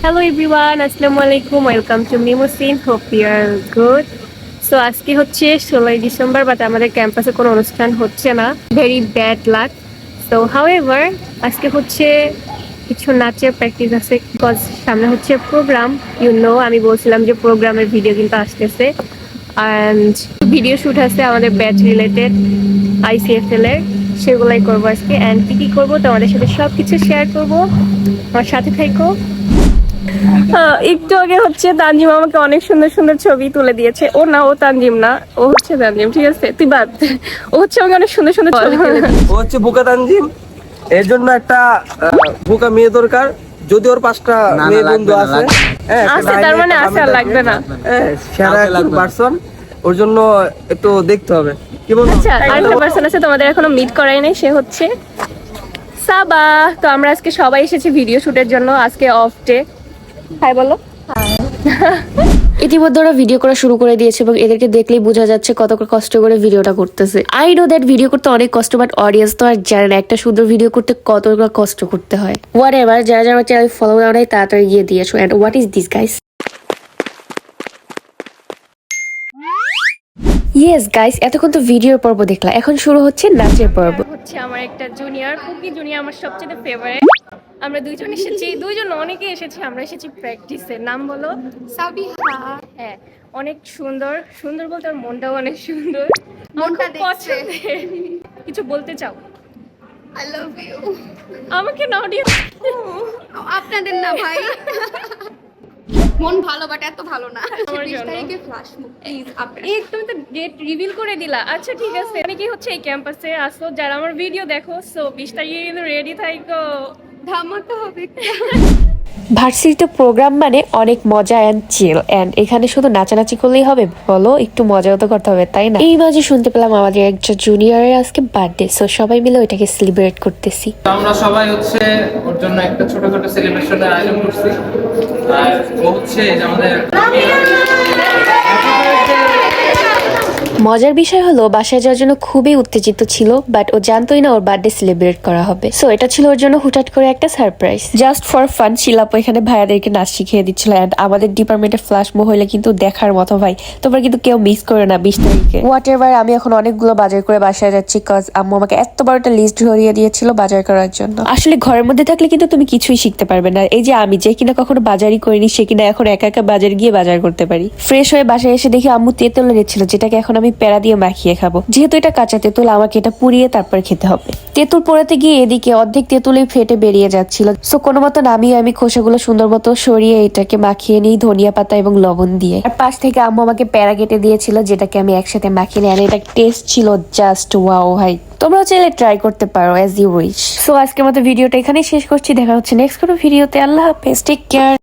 Hello everyone, Assalamu alaikum. Welcome to Mimosin. Hope you are good. So আজকে হচ্ছে 16 December, but আমাদের ক্যাম্পাসে কোনো অনুষ্ঠান হচ্ছে না। Very bad luck. So however আজকে হচ্ছে কিছু নাচের প্র্যাকটিস আছে, বিকজ সামনে হচ্ছে প্রোগ্রাম। আমি বলছিলাম যে প্রোগ্রামের ভিডিও কিন্তু আসতেছে, অ্যান্ড ভিডিও শ্যুট আছে আমাদের ব্যাচ রিলেটেড ICFL এর, সেগুলাই করবো আজকে। অ্যান্ড কি করবো তোমাদের সাথে সব কিছু শেয়ার করবো, আমার সাথে থাকো। একটু আগে হচ্ছে তানজিম আমাকে অনেক সুন্দর সুন্দর ছবি তুলে দিয়েছে। ও না, ও তানজিম না, ও হচ্ছে তানজিম, ঠিক আছে? তুই বাদ। ও হচ্ছে আমাকে অনেক সুন্দর সুন্দর ছবি তুলে দিয়েছে। ও হচ্ছে বোকা তানজিম। এর জন্য একটা বোকা মেয়ে দরকার। যদি ওর 5টা মেয়ে বন্ধু আছে, আছে, তার মানে আছে, আর লাগবে না। সেরা একজন পারসন, ওর জন্য একটু দেখতে হবে। কি বলছো? আচ্ছা, আরেকটা পার্সন আছে, তোমাদের এখনো মিট করাই নাই, সে হচ্ছে সাবা। তো আমরা আজকে সবাই এসেছি ভিডিও শুটের জন্য, আজকে অফ ডে। হাই বলো। ইতিমধ্যে ওরা ভিডিও করা শুরু করে দিয়েছে এবং এদেরকে দেখলেই বোঝা যাচ্ছে কত কষ্ট করে ভিডিওটা করতেছে। আই নো দ্যাট ভিডিও করতে অনেক কষ্ট, বাট অডিয়েন্স তো আর জানে না একটা সুন্দর ভিডিও করতে কতটা কষ্ট করতে হয়। হোয়াট এভার, যারা যারা চ্যানেল ফলো করা নাই তাড়াতাড়ি গিয়ে দিয়েছো। And what is this guys? Yes guys, এতক্ষণ তো ভিডিওর পর্ব দেখলা, এখন শুরু হচ্ছে নাচের পর্ব। হচ্ছে আমার একটা জুনিয়র, কুকি জুনিয়র, আমার সবচেয়ে ফেভারিট। আমরা দুইজন এসেছি, দুইজন অনেকে এসেছি, আমরা এসেছি প্র্যাকটিসে। নাম বলো? সাবিহা। হ্যাঁ, অনেক সুন্দর, সুন্দর বলতে ওর মনটাও অনেক সুন্দর, মনটা খুব দেখছে। পছন্দের। কিছু বলতে চাও? I love you. আমাকে না, অডিয়েন্স। আপনাদের না ভাই। মন ভালো বাট এত ভালো না। আমার 20 জন্য। তারিখে ফ্লাশ মুভ প্লিজ আপনারা। এই তুমি তো ডেট রিভিল করে দিলা। আচ্ছা ঠিক আছে, মানে কি হচ্ছে এই ক্যাম্পাসে আসো যারা আমার ভিডিও দেখো, সো 20 তারিখে কিন্তু রেডি থাকো, ধামাকা হবে। ভার্সিটিতে প্রোগ্রাম মানে অনেক মজা অ্যান্ড চিল, অ্যান্ড এখানে শুধু নাচানাচি করলেই হবে বলো? একটু মজাও তো করতে হবে, তাই না? এই মাঝে শুনতে পেলাম আমাদের একজন জুনিয়রের আজকে বার্থডে, সো সবাই মিলে ওইটাকে সেলিব্রেট করতেছি। তো আমরা সবাই হচ্ছে ওর জন্য একটা ছোটখাটো সেলিব্রেশনের আয়োজন করছি। আর ও হচ্ছে যে আমাদের মজার বিষয় হলো বাসায় যাওয়ার জন্য খুবই উত্তেজিত ছিল, বাট ও জানতোই না ওর বার্থডে সেলিব্রেট করা হবে। সো এটা ছিল ওর জন্য হুটহাট করে একটা সারপ্রাইজ, জাস্ট ফর ফান। শিলাপু এখানে ভাইয়াদেরকে নাচ শিখিয়ে দিচ্ছিল, অ্যান্ড আমাদের ডিপার্টমেন্টের ফ্ল্যাশ মুভ হইলে কিন্তু দেখার মতো ভাই। তোমরা কিন্তু কেউ মিস করে না 20 তারিখে। হোয়াট এভার, আমি এখন অনেকগুলো বাজার করে বাসায় যাচ্ছি, কজ আম্মু আমাকে এত বড় একটা লিস্ট ধরিয়ে দিয়েছিল বাজার করার জন্য। আসলে ঘরের মধ্যে থাকলে কিন্তু তুমি কিছুই শিখতে পারবে না। এই যে আমি যে কিনা কখনো বাজারই করিনি, সে কিনা এখন একা একা বাজার গিয়ে বাজার করতে পারি। ফ্রেশ হয়ে বাসায় এসে দেখি আম্মু তেঁতুল এনেছিল, যেটাকে এখন আমি প্যারা দিয়ে মাখিয়ে খাবো। যেহেতু এটা কাঁচা তেঁতুল, আমাকে এটা পুড়িয়ে তারপর খেতে হবে। তেঁতুল পোড়াতে গিয়ে এদিকে অর্ধেক তেঁতুলই ফেটে বেরিয়ে যাচ্ছিল, সো কোনো মতো নামিয়ে আমি খোসাগুলো সুন্দর মতো সরিয়ে এটাকে মাখিয়ে নিই ধনিয়া পাতা এবং লবণ দিয়ে। আর পাশ থেকে আম্মু আমাকে প্যারা কেটে দিয়েছিল, যেটাকে আমি একসাথে মাখিয়ে নিই, আর এটা টেস্ট ছিল জাস্ট ওয়াও ভাই। তোমরাও চাইলে ট্রাই করতে পারো অ্যাজ ইউ উইশ। সো আজকের মতো ভিডিওটা এখানেই শেষ করছি, দেখা হচ্ছে নেক্সট কোনো ভিডিওতে। আল্লাহ হাফেজ, টেক কেয়ার।